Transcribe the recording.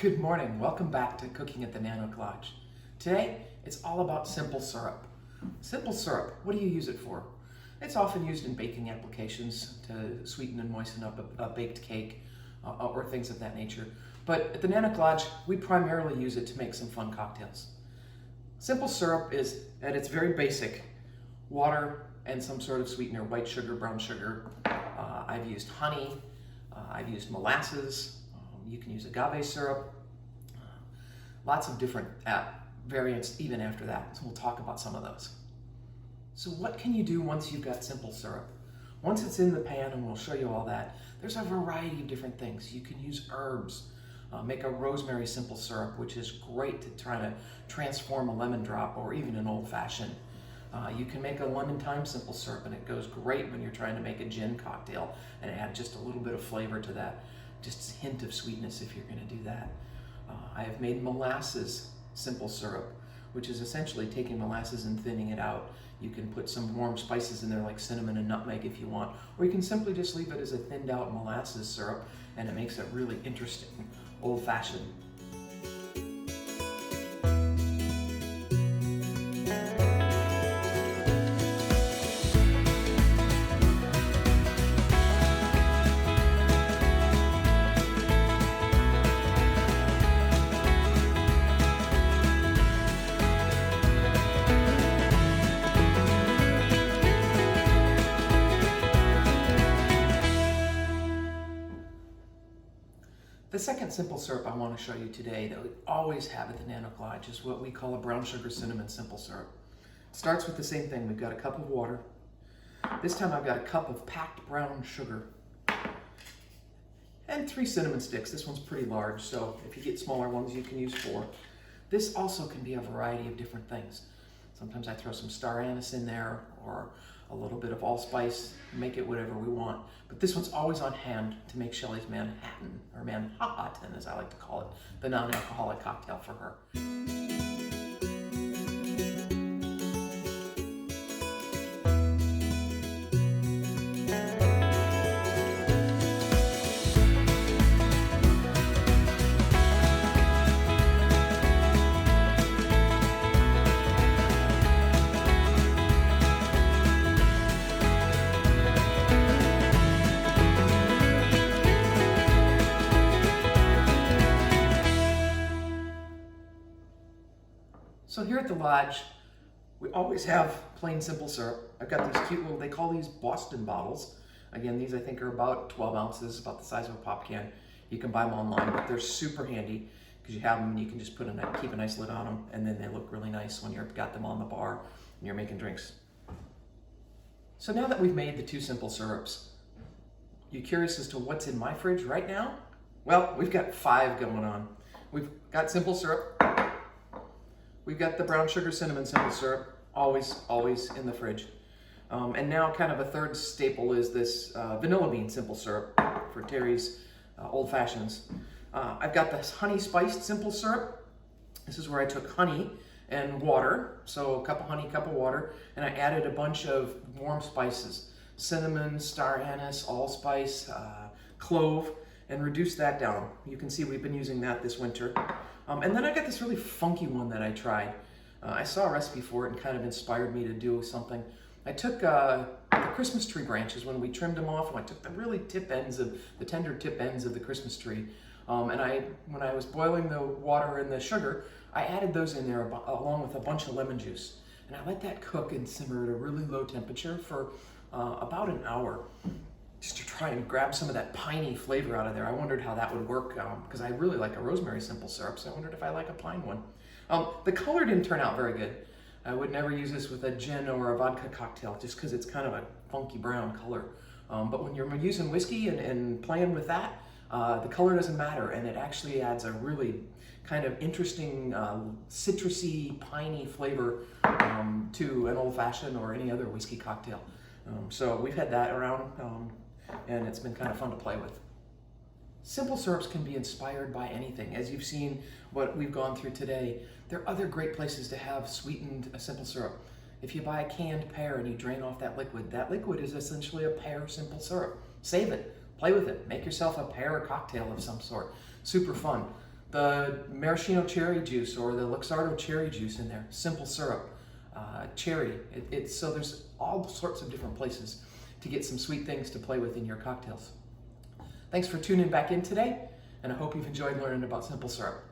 Good morning. Welcome back to Cooking at the Nano Lodge. Today, it's all about simple syrup. Simple syrup, what do you use it for? It's often used in baking applications to sweeten and moisten up a baked cake or things of that nature. But at the Nano Lodge, we primarily use it to make some fun cocktails. Simple syrup is, at its very basic, water and some sort of sweetener, white sugar, brown sugar. I've used honey, I've used molasses. You can use agave syrup, lots of different variants even after that. So we'll talk about some of those. So what can you do once you've got simple syrup? Once it's in the pan, and we'll show you all that, there's a variety of different things. You can use herbs, make a rosemary simple syrup, which is great to try to transform a lemon drop or even an old fashioned. You can make a lemon thyme simple syrup, and it goes great when you're trying to make a gin cocktail and add just a little bit of flavor to that. Just a hint of sweetness if you're going to do that. I have made molasses simple syrup, which is essentially taking molasses and thinning it out. You can put some warm spices in there like cinnamon and nutmeg if you want, or you can simply just leave it as a thinned out molasses syrup, and it makes it really interesting, old-fashioned. The second simple syrup I want to show you today that we always have at the Nano Lodge is what we call a brown sugar cinnamon simple syrup. It starts with the same thing. We've got a cup of water. This time I've got a cup of packed brown sugar and 3 cinnamon sticks. This one's pretty large, so if you get smaller ones you can use 4. This also can be a variety of different things. Sometimes I throw some star anise in there or a little bit of allspice, make it whatever we want. But this one's always on hand to make Shelley's Manhattan, or Manhattan as I like to call it, the non-alcoholic cocktail for her. So here at the Lodge, we always have plain simple syrup. I've got these cute little, they call these Boston bottles. Again, these I think are about 12 ounces, about the size of a pop can. You can buy them online, but they're super handy because you have them and you can just keep a nice lid on them, and then they look really nice when you've got them on the bar and you're making drinks. So now that we've made the 2 simple syrups, you curious as to what's in my fridge right now? Well, we've got 5 going on. We've got simple syrup. We've got the brown sugar cinnamon simple syrup, always in the fridge. And now kind of a third staple is this vanilla bean simple syrup for Terry's old fashions. I've got this honey spiced simple syrup. This is where I took honey and water, so a cup of honey, cup of water, and I added a bunch of warm spices, cinnamon, star anise, allspice, clove, and reduced that down. You can see we've been using that this winter. And then I got this really funky one that I tried. I saw a recipe for it and kind of inspired me to do something. I took the Christmas tree branches when we trimmed them off, and I took the really tender tip ends of the Christmas tree. And when I was boiling the water and the sugar, I added those in there along with a bunch of lemon juice. And I let that cook and simmer at a really low temperature for about an hour, just to try and grab some of that piney flavor out of there. I wondered how that would work because I really like a rosemary simple syrup, so I wondered if I like a pine one. The color didn't turn out very good. I would never use this with a gin or a vodka cocktail just because it's kind of a funky brown color. But when you're using whiskey and playing with that, the color doesn't matter, and it actually adds a really kind of interesting citrusy, piney flavor to an old-fashioned or any other whiskey cocktail. So we've had that around, and it's been kind of fun to play with. Simple syrups can be inspired by anything. As you've seen what we've gone through today, there are other great places to have sweetened simple syrup. If you buy a canned pear and you drain off that liquid is essentially a pear simple syrup. Save it, play with it, make yourself a pear cocktail of some sort. Super fun. the maraschino cherry juice or the Luxardo cherry juice in there, simple syrup, cherry. So there's all sorts of different places to get some sweet things to play with in your cocktails. Thanks for tuning back in today, and I hope you've enjoyed learning about simple syrup.